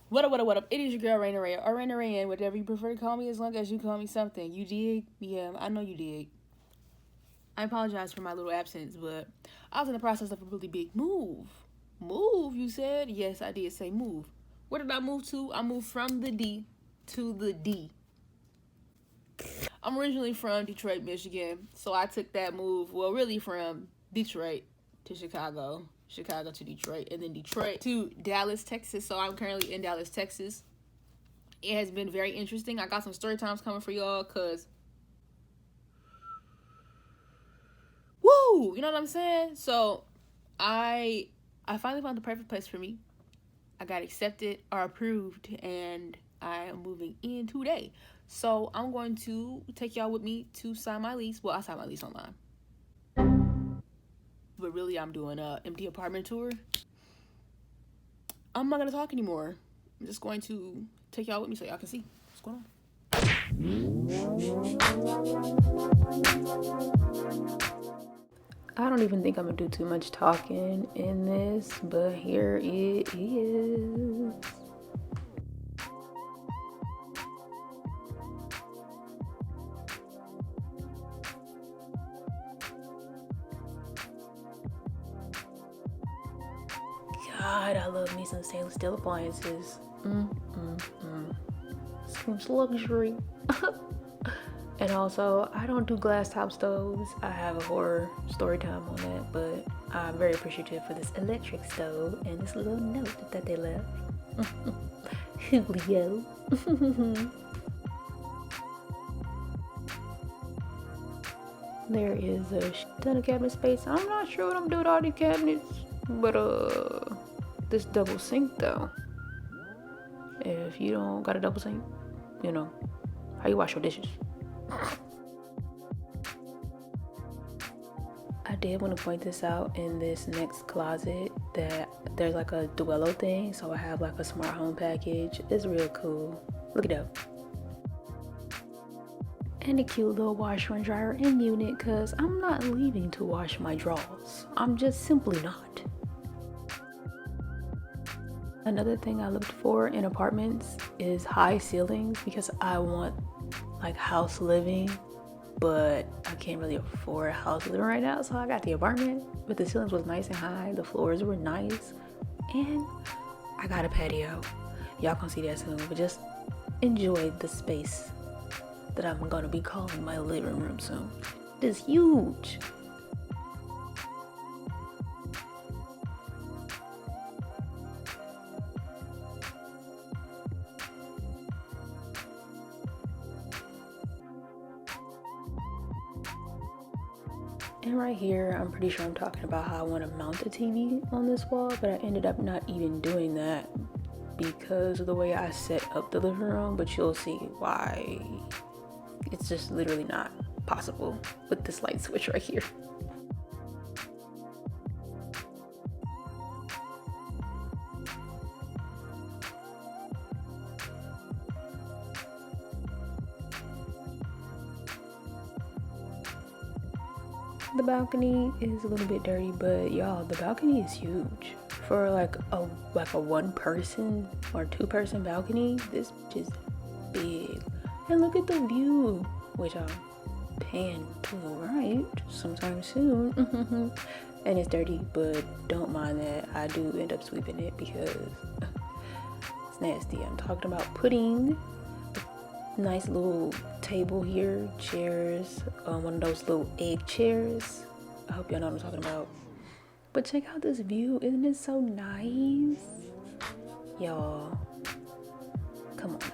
What up? It is your girl Raina Ray, or Raina Rayan, whatever you prefer to call me, as long as you call me something. You dig? Yeah, I know you dig. I apologize for my little absence, but I was in the process of a really big move. Move, you said? Yes, I did say move. Where did I move to? I moved from the D to the D. I'm originally from Detroit, Michigan, so I took that move, well, really from Detroit to Chicago, Chicago to Detroit, and then Detroit to Dallas, Texas. So I'm currently in Dallas, Texas. It has been very interesting. I got some story times coming for y'all, cause woo, you know what I'm saying? So I finally found the perfect place for me. I got accepted or approved, and I am moving in today. So I'm going to take y'all with me to sign my lease. Well, I signed my lease online, but really I'm doing a empty apartment tour. I'm not gonna talk anymore. I'm just going to take y'all with me so y'all can see what's going on. I don't even think I'm gonna do too much talking in this, but here it is. God, I love me some stainless steel appliances. Screams luxury. And also, I don't do glass top stoves. I have a horror story time on that, but I'm very appreciative for this electric stove and this little note that they left. Julio. There is a ton of cabinet space. I'm not sure what I'm doing with all these cabinets, but this double sink though. If you don't got a double sink, you know, how you wash your dishes? I did want to point this out in this next closet that there's like a Duello thing, so I have like a smart home package. It's real cool. Look it up. And a cute little washer and dryer in unit, cause I'm not leaving to wash my drawers. I'm just simply not. Another thing I looked for in apartments is high ceilings, because I want like house living, but I can't really afford house living right now, so I got the apartment. But the ceilings was nice and high, the floors were nice, and I got a patio. Y'all gonna see that soon, but just enjoy the space that I'm gonna be calling my living room soon. It is huge. And right here, I'm pretty sure I'm talking about how I want to mount a TV on this wall, but I ended up not even doing that because of the way I set up the living room, but you'll see why it's just literally not possible with this light switch right here. The balcony is a little bit dirty, but y'all, the balcony is huge. For like a one person or two person balcony, this is big. And look at the view, which I'll pan to the right sometime soon. And it's dirty, but don't mind that. I do end up sweeping it because it's nasty. I'm talking about putting nice little table here, chairs, one of those little egg chairs. I hope y'all know what I'm talking about. But check out this view, isn't it so nice? Y'all, come on now.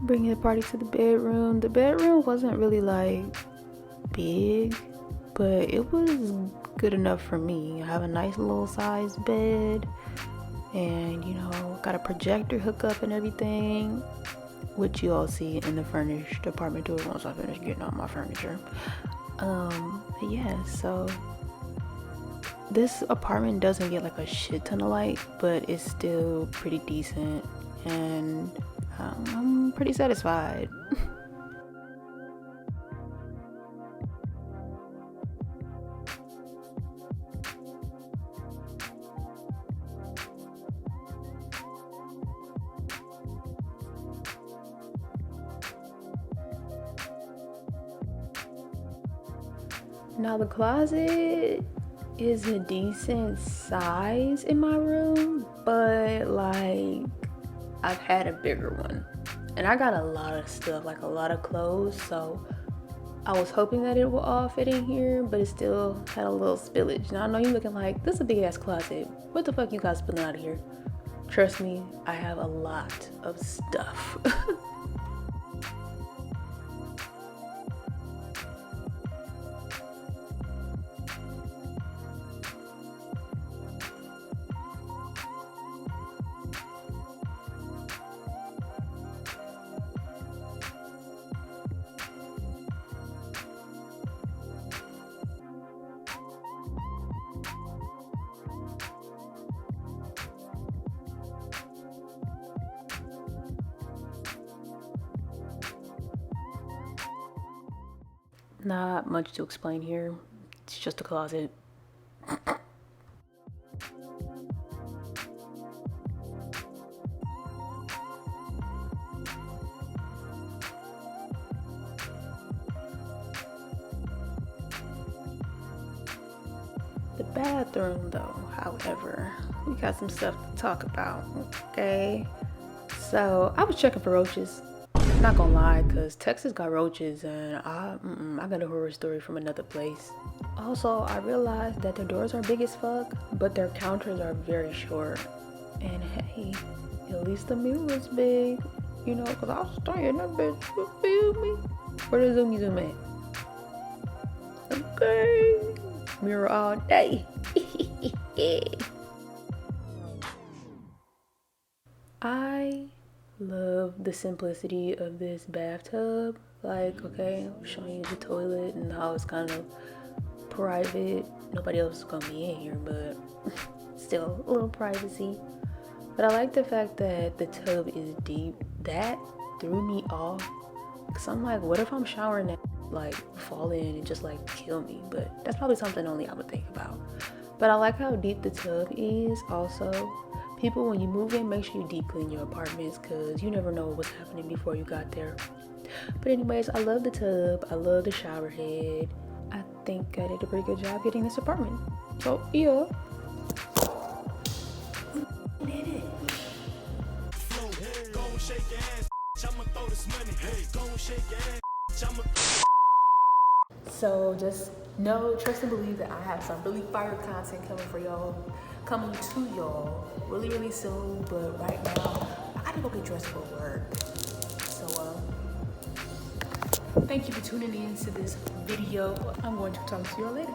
Bringing the party to the bedroom. The bedroom wasn't really like big, but it was good enough for me. I have a nice little size bed, and you know, got a projector hookup and everything, which you all see in the furnished apartment tour once I finish getting all my furniture. But yeah, so This apartment doesn't get like a shit ton of light, but it's still pretty decent, and I'm pretty satisfied. Now the closet is a decent size in my room, but like I've had a bigger one. And I got a lot of stuff, like a lot of clothes, so I was hoping that it will all fit in here, but it still had a little spillage. Now I know you're looking like, this is a big ass closet. What the fuck you got spilling out of here? Trust me, I have a lot of stuff. Not much to explain here. It's just a closet. The bathroom though, however, we got some stuff to talk about, okay? So I was checking for roaches. Not gonna lie, cause Texas got roaches, and I got a horror story from another place. Also, I realized that their doors are big as fuck, but their counters are very short. And hey, at least the mirror is big, you know, cause I was staying that bitch. You feel me? Where the zoomy zoom at? Okay, mirror all day. I love the simplicity of this bathtub. Like, okay, I'm showing you the toilet and how it's kind of private. Nobody else is gonna be in here, but still a little privacy. But I like the fact that the tub is deep. That threw me off, because I'm like, what if I'm showering and like fall in and just like kill me? But that's probably something only I would think about. But I like how deep the tub is. Also, people, when you move in, make sure you deep clean your apartments, because you never know what was happening before you got there. But anyways, I love the tub. I love the shower head. I think I did a pretty good job getting this apartment. So yeah. Did it. So just know, trust and believe that I have some really fire content coming to y'all really soon. But right now, I gotta go get dressed for work. So thank you for tuning in to this video. I'm going to talk to you all later.